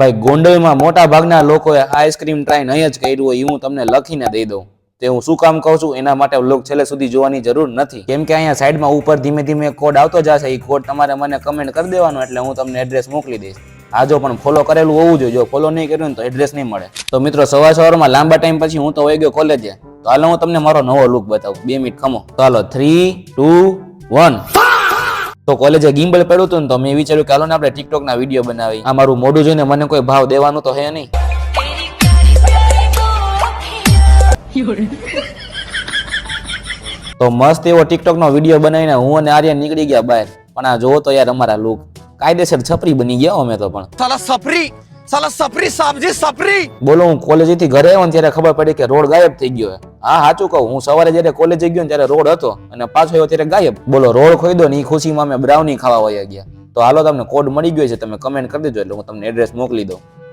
ભાઈ ગોંડલમાં મોટા ભાગના લોકોએ આઈસ્ક્રીમ ટ્રાય નહીં જ કર્યું હોય હું તમને લખીને દઈ દઉં. તે હું શું કામ કહું છું એના માટે વ્લોગ છેલ્લે સુધી જોવાની જરૂર નથી, કેમ કે અહીંયા સાઈડમાં ઉપર ધીમે ધીમે કોડ આવતો જશે. એ કોડ તમારે મને કમેન્ટ કરી દેવાનો એટલે હું તમને એડ્રેસ મોકલી દઈશ. આ જો પણ ફોલો કરેલું હોવું જોઈએ, જો ફોલો નહીં કર્યું ને તો એડ્રેસ નહીં મળે. તો મિત્રો સવારમાં લાંબા ટાઈમ પછી હું તો વહી ગયો કોલેજે. તો હાલો હું તમને મારો નવો લુક બતાવું. 2 મિનિટ ખમો. તો હાલો 3, 2, 1. તો કોલેજે ગિમ્બલ પડ્યું હતું ને તો મેં વિચાર્યું કે હાલો ને આપણે ટિકટોક ના વિડીયો બનાવી. આ મારું મોઢું જોઈને મને કોઈ ભાવ દેવાનું તો હે નહીં. તો મસ્ત એવો ટિકટોક નો વિડીયો બનાવીને હું અને આર્યન નીકળી ગયા બહાર. પણ આ જોવો તો યાર અમારા લુક કાયદેસર છપરી બની ગયા અમે તો. પણ સાલા સફરી બોલો. હું કોલેજ થી ઘરે આવ્યો ને ત્યારે ખબર પડી કે રોડ ગાયબ થઈ ગયો. હા સાચું કહું, હું સવારે જયારે કોલેજ ગયો ત્યારે રોડ હતો અને પાછો આવ્યો ત્યારે ગાયબ. બોલો, રોડ ખોઈ ને એ ખુશીમાં અમે બ્રાઉની ખાવા વયા ગયા. તો હાલો તમને કોડ મળી ગયો છે, તમે કમેન્ટ કરી દેજો એટલે હું તમને એડ્રેસ મોકલી દઉં.